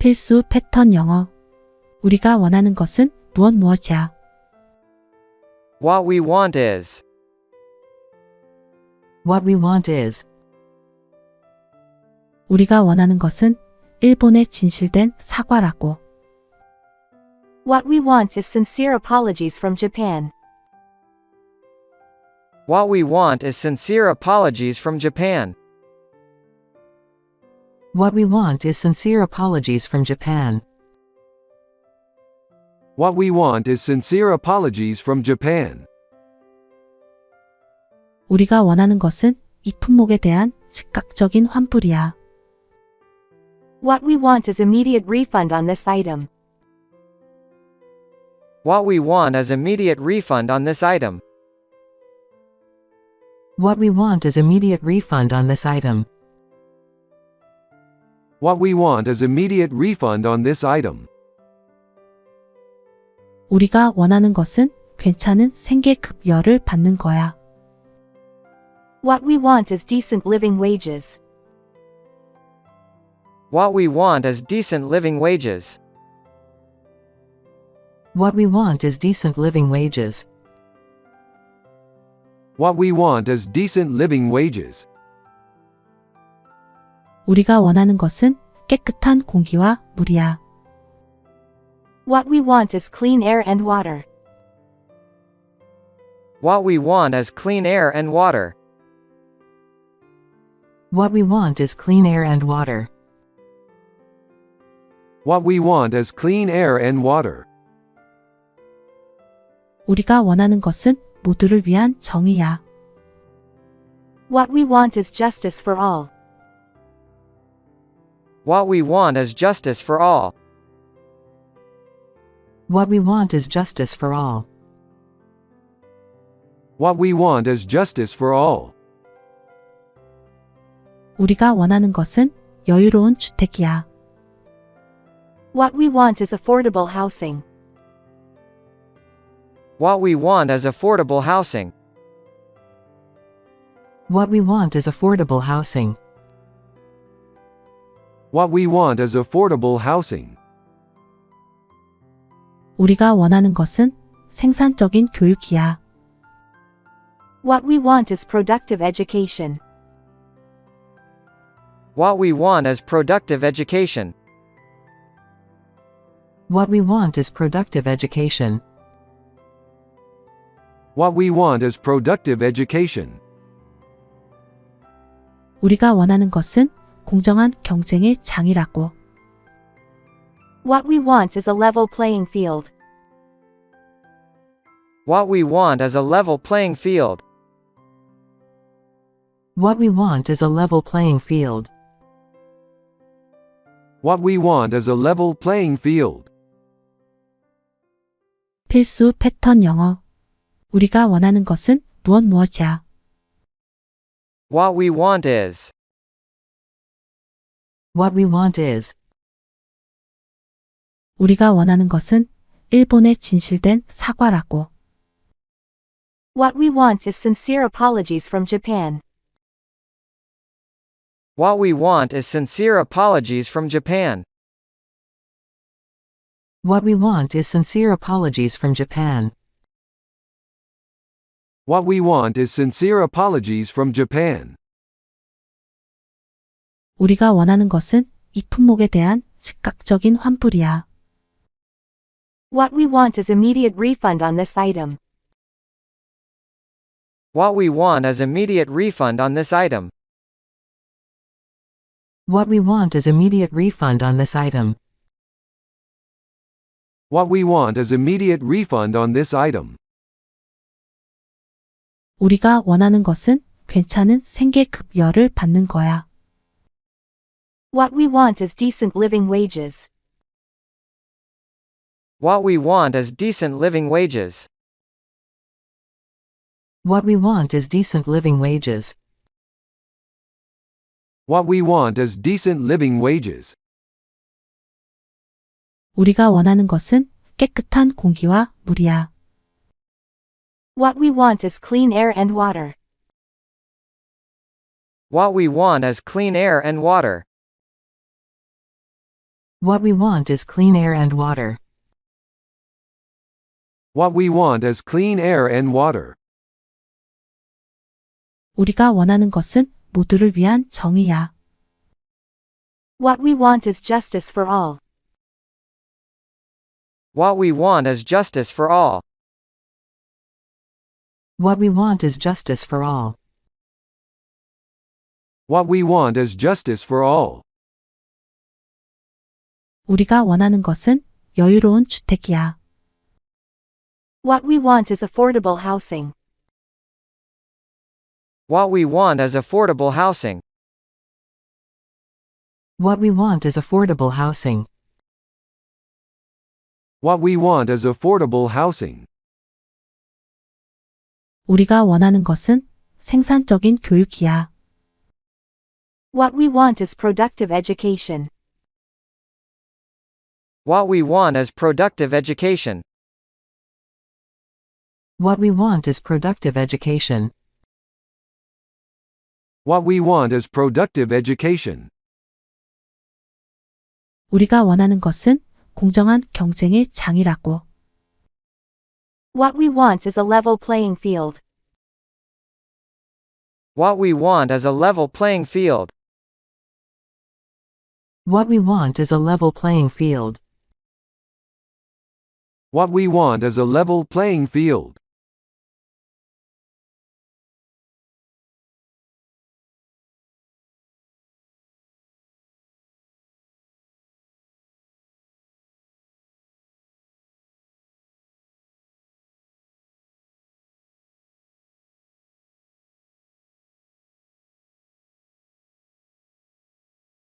필수 패턴 영어. 우리가 원하는 것은 무엇이야? What we want is. What we want is. 우리가 원하는 것은 일본의 진실된 사과라고. What we want is sincere apologies from Japan. What we want is sincere apologies from Japan. What we want is sincere apologies from Japan. What we want is sincere apologies from Japan. 우리가 원하는 것은 이 품목에 대한 즉각적인 환불이야. What we want is immediate refund on this item. What we want is immediate refund on this item. What we want is immediate refund on this item. What we want is immediate refund on this item. 우리가 원하는 것은 괜찮은 생계급여를 받는 거야. What we want is decent living wages. What we want is decent living wages. What we want is decent living wages. What we want is decent living wages. 우리가 원하는 것은 깨끗한 공기와 물이야. What we want is clean air and water. What we want is clean air and water. What we want is clean air and water. What we want is clean air and water. 우리가 원하는 것은 모두를 위한 정의야. What we want is justice for all. What we want is justice for all. What we want is justice for all. What we want is justice for all. 우리가 원하는 것은 여유로운 주택이야. What we want is affordable housing. What we want is affordable housing. What we want is affordable housing. What we want is affordable housing. 우리가 원하는 것은 생산적인 교육이야. What we want is productive education. What we want is productive education. What we want is productive education. What we want is productive education. 우리가 원하는 것은 공정한 경쟁의 장이라고. What we want is a level playing field. What we want is a level playing field. What we want is a level playing field. What we want is a level playing field. 필수 패턴 영어. 우리가 원하는 것은 무엇이야? What we want is. What we want is. 우리가 원하는 것은 일본의 진실된 사과라고. What we want is sincere apologies from Japan. What we want is sincere apologies from Japan. What we want is sincere apologies from Japan. What we want is sincere apologies from Japan. 우리가 원하는 것은 이 품목에 대한 즉각적인 환불이야. What we want is immediate refund on this item. What we want is immediate refund on this item. What we want is immediate refund on this item. What we want is immediate refund on this item. 우리가 원하는 것은 괜찮은 생계급여를 받는 거야. What we want is decent living wages. What we want is decent living wages. What we want is decent living wages. What we want is decent living wages. 우리가 원하는 것은 깨끗한 공기와 물이야. What we want is clean air and water. What we want is clean air and water. What we want is clean air and water. What we want is clean air and water. 우리가 원하는 것은 모두를 위한 정의야. What we want is justice for all. What we want is justice for all. What we want is justice for all. What we want is justice for all. 우리가 원하는 것은 여유로운 주택이야. What we want is affordable housing. What we want is affordable housing. What we want is affordable housing. What we want is affordable housing. 우리가 원하는 것은 생산적인 교육이야. What we want is productive education. What we want is productive education. What we want is productive education. What we want is productive education. 우리가 원하는 것은 공정한 경쟁의 장이라고. What we want is a level playing field. What we want is a level playing field. What we want is a level playing field. What we want is a level playing field.